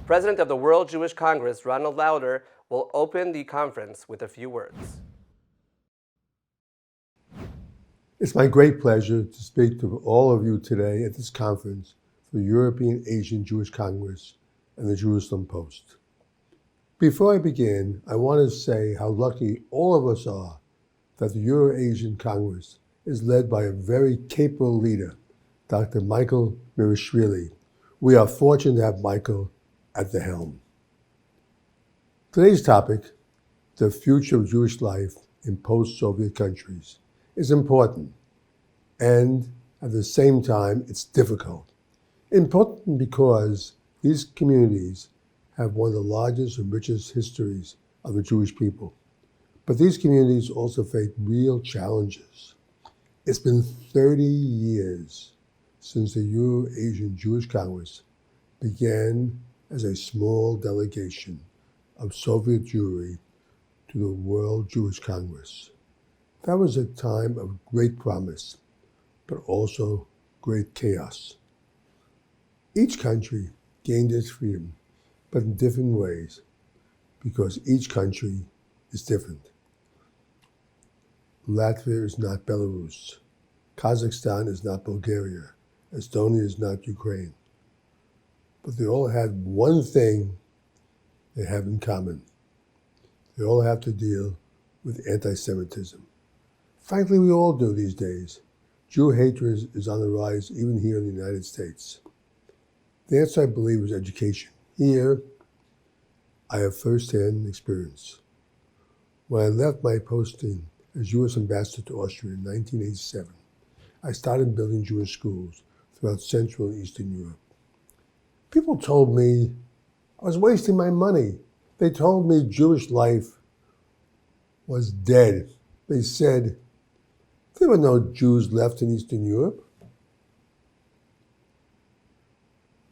President of the World Jewish Congress, Ronald Lauder, will open the conference with a few words. It's my great pleasure to speak to all of you today at this conference for the European Asian Jewish Congress and the Jerusalem Post. Before I begin, I want to say how lucky all of us are that the Euro-Asian Congress is led by a very capable leader, Dr. Michael Mirishvili. We are fortunate to have Michael at the helm. Today's topic, the future of Jewish life in post-Soviet countries, is important, and at the same time, it's difficult. Important because these communities have one of the largest and richest histories of the Jewish people. But these communities also face real challenges. It's been 30 years since the Euro-Asian Jewish Congress began as a small delegation of Soviet Jewry to the World Jewish Congress. That was a time of great promise, but also great chaos. Each country gained its freedom, but in different ways, because each country is different. Latvia is not Belarus. Kazakhstan is not Bulgaria. Estonia is not Ukraine. But they all had one thing they have in common. They all have to deal with anti-Semitism. Frankly, we all do these days. Jew hatred is on the rise even here in the United States. The answer, I believe, is education. Here, I have first-hand experience. When I left my posting as U.S. Ambassador to Austria in 1987, I started building Jewish schools throughout Central and Eastern Europe. People told me I was wasting my money. They told me Jewish life was dead. They said there were no Jews left in Eastern Europe.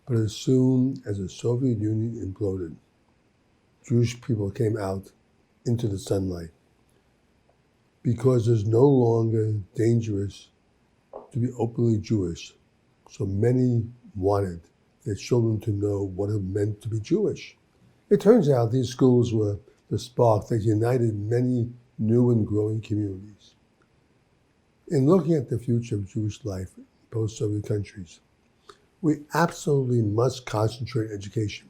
But as soon as the Soviet Union imploded, Jewish people came out into the sunlight. Because it's no longer dangerous to be openly Jewish, so many wanted their children to know what it meant to be Jewish. It turns out these schools were the spark that united many new and growing communities. In looking at the future of Jewish life in post-Soviet countries, we absolutely must concentrate education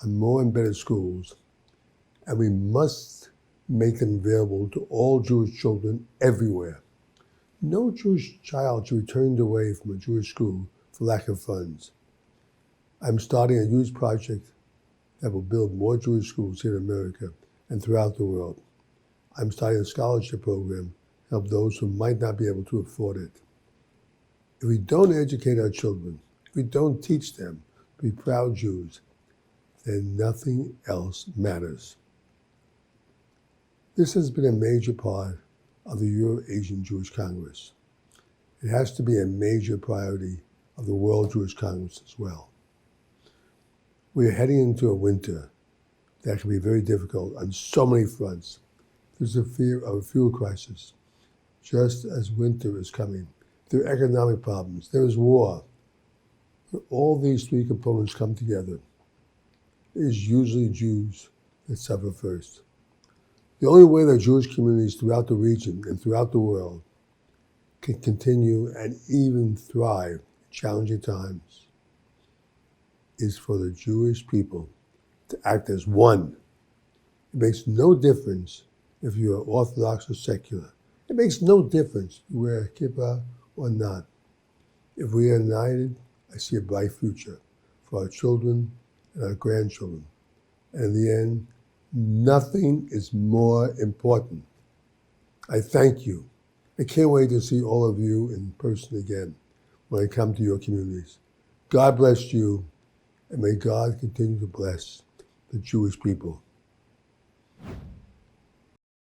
on more and better schools, and we must make them available to all Jewish children everywhere. No Jewish child should be turned away from a Jewish school for lack of funds. I'm starting a huge project that will build more Jewish schools here in America and throughout the world. I'm starting a scholarship program to help those who might not be able to afford it. If we don't educate our children, if we don't teach them to be proud Jews, then nothing else matters. This has been a major part of the Euro-Asian Jewish Congress. It has to be a major priority of the World Jewish Congress as well. We are heading into a winter that can be very difficult on so many fronts. There's a fear of a fuel crisis. Just as winter is coming, there are economic problems, there is war. When all these three components come together, it is usually Jews that suffer first. The only way that Jewish communities throughout the region and throughout the world can continue and even thrive in challenging times is for the Jewish people to act as one. It makes no difference if you are Orthodox or secular. It makes no difference if you wear a kippah or not. If we are united, I see a bright future for our children and our grandchildren. And in the end, nothing is more important. I thank you. I can't wait to see all of you in person again when I come to your communities. God bless you, and may God continue to bless the Jewish people.